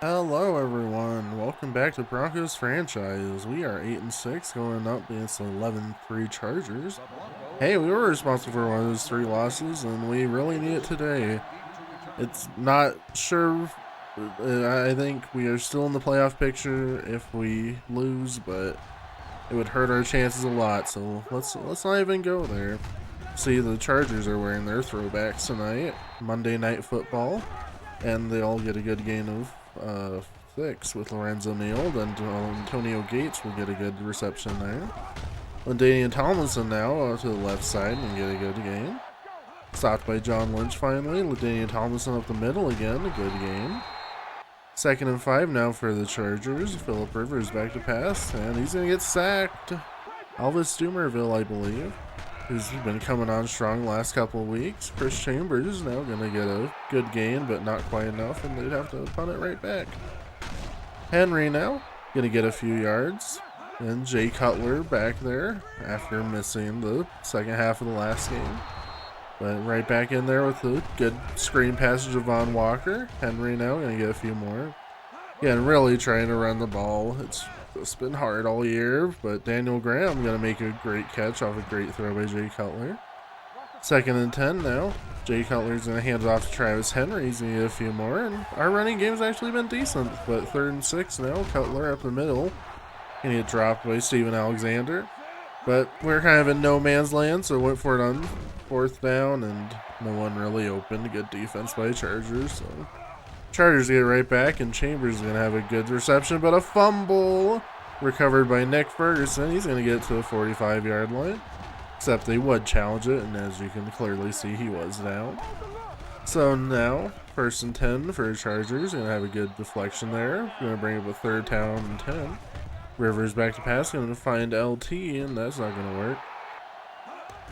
Hello everyone, welcome back to Broncos franchise. We are 8-6 going up against the 11-3 Chargers. Hey, we were responsible for one of those 3 losses and we really need it today. It's not sure, I think we are still in the playoff picture if we lose, but it would hurt our chances a lot, so let's not even go there. See, the Chargers are wearing their throwbacks tonight, Monday Night Football, and they all get a good gain of 6 with Lorenzo Neal. Then Antonio Gates will get a good reception there. LaDainian Tomlinson now to the left side and get a good game. Stopped by John Lynch finally. LaDainian Tomlinson up the middle again, a good game. 2nd and 5 now for the Chargers. Phillip Rivers back to pass, and he's going to get sacked. Elvis Dumerville, I believe, who's been coming on strong last couple of weeks. Chris Chambers is now going to get a good gain, but not quite enough, and they'd have to punt it right back. Henry now going to get a few yards. And Jay Cutler back there after missing the second half of the last game. But right back in there with a good screen passage of Von Walker. Henry now going to get a few more. Again, really trying to run the ball. It's been hard all year, but Daniel Graham going to make a great catch off a great throw by Jay Cutler. 2nd and 10 now. Jay Cutler's going to hand it off to Travis Henry. He's going to get a few more, and our running game's actually been decent. But 3rd and 6 now. Cutler up the middle. Going to get dropped by Steven Alexander. But we're kind of in no man's land, so went for it on 4th down, and no one really opened. Good defense by Chargers, so Chargers get right back, and Chambers is going to have a good reception, but a fumble recovered by Nick Ferguson. He's going to get to the 45-yard line, except they would challenge it, and as you can clearly see, he was down. So now, 1st and 10 for Chargers. Going to have a good deflection there. Going to bring up a 3rd down and 10. Rivers back to pass, going to find LT, and that's not going to work.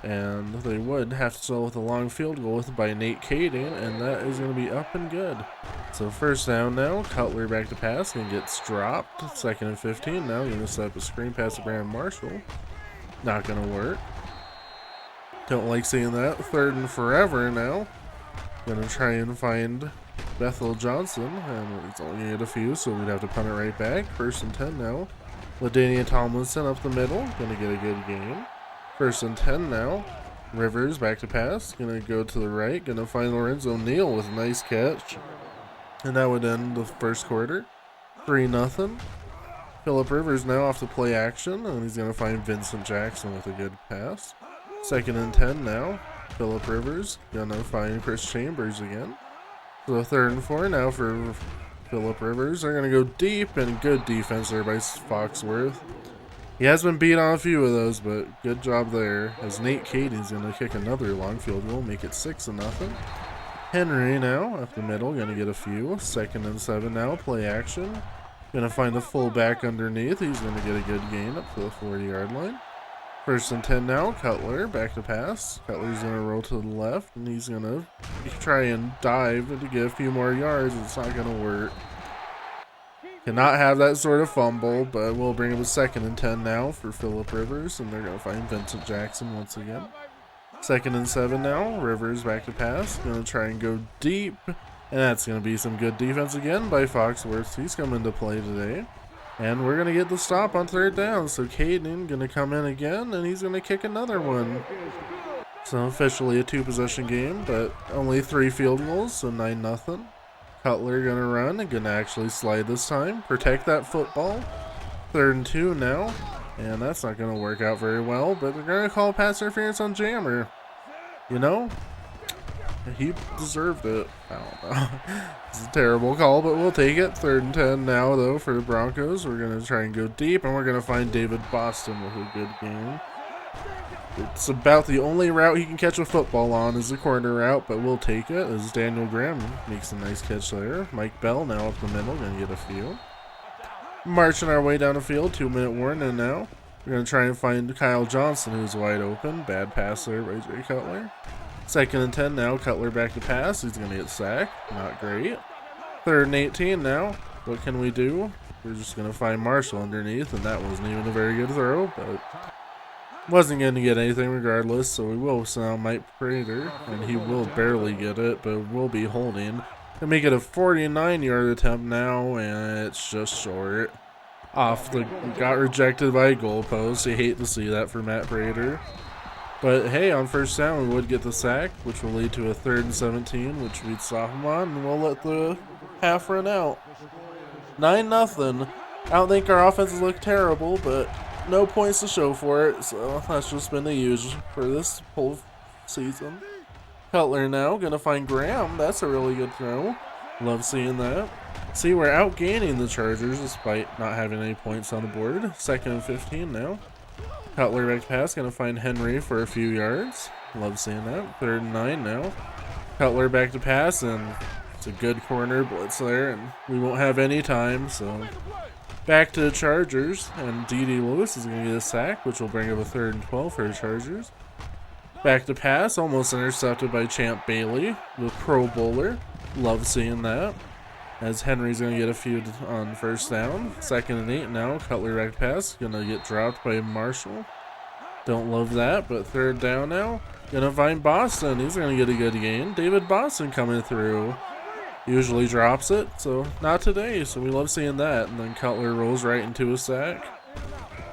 And they would have to settle with a long field goal by Nate Kading, and that is going to be up and good. So 1st down now, Cutler back to pass, and gets dropped. 2nd and 15 now, going to set up a screen pass to Brandon Marshall. Not going to work. Don't like seeing that. 3rd and forever now. Going to try and find Bethel Johnson, and he's only going to get a few, so we'd have to punt it right back. 1st and 10 now. LaDainian Tomlinson up the middle, going to get a good game. 1st and 10 now. Rivers back to pass, going to go to the right, going to find Lorenzo Neal with a nice catch. And that would end the 1st quarter. 3-0. Phillip Rivers now off the play action, and he's going to find Vincent Jackson with a good pass. 2nd and 10 now. Phillip Rivers going to find Chris Chambers again. So 3rd and 4 now for Phillip Rivers. They're going to go deep, and good defense there by Foxworth. He has been beat on a few of those, but good job there. As Nate Kading's going to kick another long field goal, make it 6-0. Henry now up the middle, going to get a few. 2nd and 7 now, play action. Going to find the fullback underneath. He's going to get a good gain up to the 40-yard line. 1st and 10 now, Cutler back to pass. Cutler's going to roll to the left, and he's going to try and dive to get a few more yards. It's not going to work. Cannot have that sort of fumble, but we'll bring up a 2nd and 10 now for Phillip Rivers, and they're going to find Vincent Jackson once again. 2nd and 7 now, Rivers back to pass. Going to try and go deep, and that's going to be some good defense again by Foxworth. He's coming to play today. And we're going to get the stop on 3rd down. So Kading going to come in again, and he's going to kick another one. So officially a 2-possession game, but only 3 field goals, so 9-0. Cutler going to run and going to actually slide this time. Protect that football. 3rd and 2 now. And that's not going to work out very well, but they're going to call pass interference on Jammer. You know, he deserved it. I don't know. It's a terrible call, but we'll take it. 3rd and 10 now, though, for the Broncos. We're going to try and go deep, and we're going to find David Boston with a good game. It's about the only route he can catch a football on is the corner route, but we'll take it as Daniel Graham makes a nice catch there. Mike Bell now up the middle, going to get a few. Marching our way down the field, 2-minute warning now. We're going to try and find Kyle Johnson, who's wide open. Bad pass there by Jay Cutler. 2nd and 10 now, Cutler back to pass. He's going to get sacked. Not great. 3rd and 18 now. What can we do? We're just going to find Marshall underneath, and that wasn't even a very good throw, but wasn't going to get anything regardless, so we will send out Mike Prater, and he will barely get it, but we'll be holding. They make it a 49-yard attempt now, and it's just short. Got rejected by a goalpost. You hate to see that for Matt Prater. But hey, on first down, we would get the sack, which will lead to a 3rd and 17, which we'd stop him on, and we'll let the half run out. 9-0. I don't think our offenses look terrible, but no points to show for it, so that's just been the usual for this whole season. Cutler now, gonna find Graham. That's a really good throw. Love seeing that. See, we're outgaining the Chargers despite not having any points on the board. 2nd and 15 now. Cutler back pass, gonna find Henry for a few yards. Love seeing that. 3rd and 9 now. Cutler back to pass, and it's a good corner blitz there, and we won't have any time, so back to the Chargers, and D.D. Lewis is gonna get a sack, which will bring up a 3rd and 12 for the Chargers. Back to pass, almost intercepted by Champ Bailey, the Pro Bowler. Love seeing that. As Henry's going to get a few on first down. 2nd and 8 now. Cutler back pass. Going to get dropped by Marshall. Don't love that, but 3rd down now. Going to find Boston. He's going to get a good gain. David Boston coming through. Usually drops it, so not today. So we love seeing that. And then Cutler rolls right into a sack.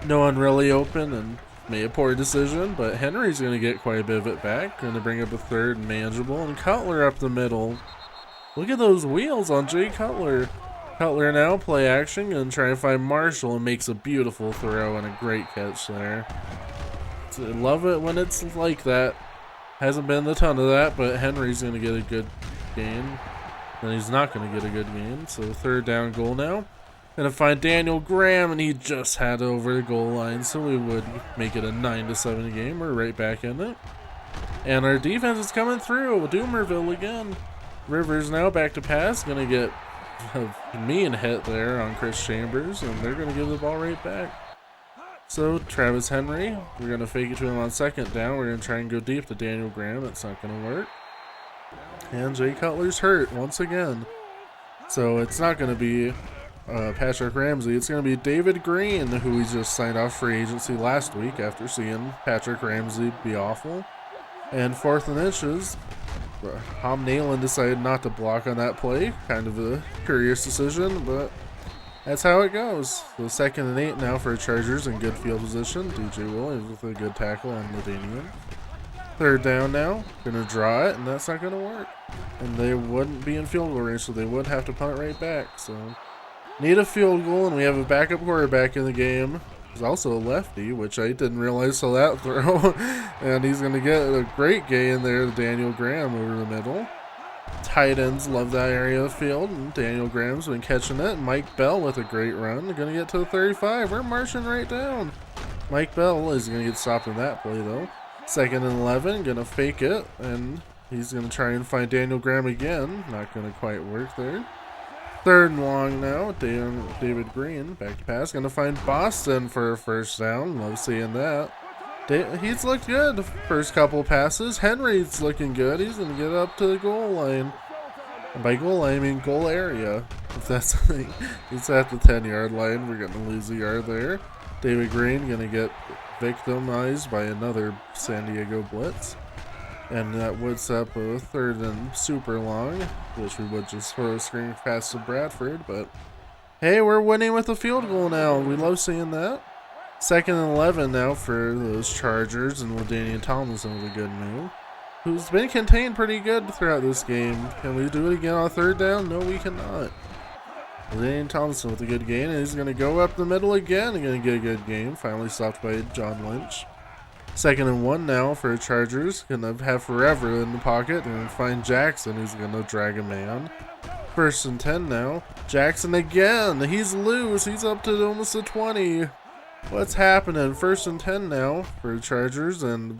No one really open and made a poor decision, but Henry's going to get quite a bit of it back. Going to bring up a 3rd and manageable. And Cutler up the middle. Look at those wheels on Jay Cutler. Cutler now, play action, going to try and find Marshall, and makes a beautiful throw and a great catch there. So I love it when it's like that. Hasn't been a ton of that, but Henry's going to get a good gain. And he's not going to get a good gain, so 3rd down goal now. Going to find Daniel Graham, and he just had it over the goal line, so we would make it a 9-7 game. We're right back in it. And our defense is coming through. Doomerville again. Rivers now back to pass. Going to get a mean hit there on Chris Chambers, and they're going to give the ball right back. So Travis Henry, we're going to fake it to him on 2nd down. We're going to try and go deep to Daniel Graham. That's not going to work. And Jay Cutler's hurt once again. So it's not going to be Patrick Ramsey. It's going to be David Green, who we just signed off free agency last week after seeing Patrick Ramsey be awful. And 4th and inches. Tom Nalen decided not to block on that play. Kind of a curious decision, but that's how it goes. So 2nd and 8 now for Chargers in good field position. DJ Williams with a good tackle on Ladanian. 3rd down now. Going to draw it, and that's not going to work. And they wouldn't be in field goal range, so they would have to punt right back. So need a field goal, and we have a backup quarterback in the game. He's also a lefty, which I didn't realize till that throw. And he's going to get a great gain there to Daniel Graham over the middle. Tight ends love that area of the field, and Daniel Graham's been catching it. Mike Bell with a great run. They're going to get to the 35. We're marching right down. Mike Bell is going to get stopped in that play, though. 2nd and 11, going to fake it, and he's going to try and find Daniel Graham again. Not going to quite work there. 3rd and long now. David Green back to pass. Going to find Boston for a 1st down. Love seeing that. He's looked good the first couple passes. Henry's looking good. He's going to get up to the goal line. And by goal line, I mean goal area. If that's something. He's at the 10-yard line. We're going to lose a yard there. David Green going to get victimized by another San Diego blitz. And that would set up a 3rd and super long, which we would just throw a screen pass to Bradford. But hey, we're winning with a field goal now. We love seeing that. 2nd and 11 now for those Chargers, and LaDainian Tomlinson with a good move, who's been contained pretty good throughout this game. Can we do it again on 3rd down? No, we cannot. LaDainian Tomlinson with a good gain, and he's going to go up the middle again and going to get a good game. Finally stopped by John Lynch. 2nd and 1 now for Chargers. Going to have Forever in the pocket and find Jackson, who's going to drag a man. 1st and 10 now. Jackson again. He's loose. He's up to almost the 20. What's happening? 1st and 10 now for Chargers, and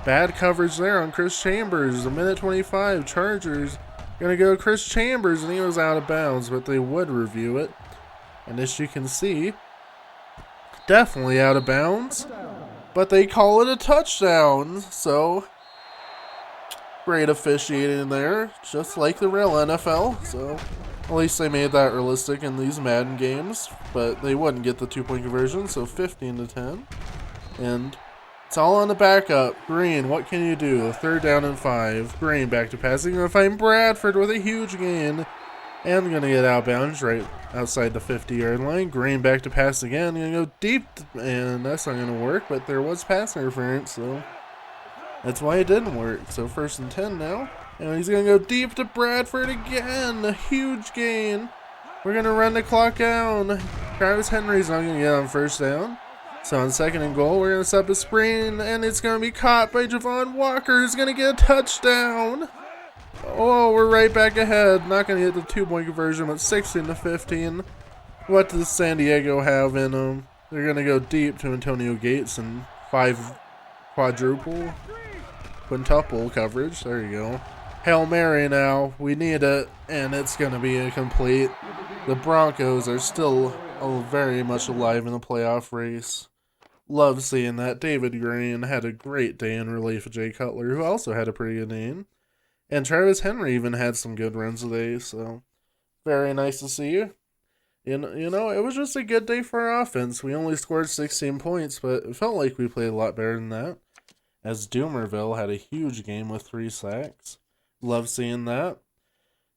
bad coverage there on Chris Chambers. 1:25. Chargers going to go Chris Chambers, and he was out of bounds, but they would review it. And as you can see, definitely out of bounds. But they call it a touchdown, so great officiating there, just like the real NFL. So at least they made that realistic in these Madden games, but they wouldn't get the 2-point conversion, so 15-10. And It's all on the backup. Green, what can you do? 3rd down and 5. Green back to passing. Gonna find Bradford with a huge gain. And gonna get out of bounds right outside the 50-yard line. Green back to pass again. Gonna go deep, and that's not gonna work, but there was pass interference, so that's why it didn't work. So 1st and 10 now. And he's gonna go deep to Bradford again. A huge gain. We're gonna run the clock down. Travis Henry's not gonna get on 1st down. So on 2nd and goal, we're going to set up a screen, and it's going to be caught by Javon Walker, who's going to get a touchdown. Oh, we're right back ahead. Not going to get the 2-point conversion, but 16-15. What does San Diego have in them? They're going to go deep to Antonio Gates and 5 quintuple coverage. There you go. Hail Mary now. We need it, and it's going to be incomplete. The Broncos are still very much alive in the playoff race. Love seeing that. David Green had a great day in relief of Jay Cutler, who also had a pretty good game. And Travis Henry even had some good runs today, so very nice to see you. You know, it was just a good day for our offense. We only scored 16 points, but it felt like we played a lot better than that. As Doomerville had a huge game with 3 sacks. Love seeing that.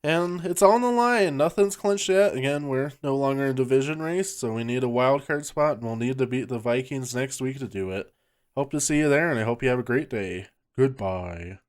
And it's on the line. Nothing's clinched yet. Again, we're no longer in a division race, so we need a wild card spot, and we'll need to beat the Vikings next week to do it. Hope to see you there, and I hope you have a great day. Goodbye.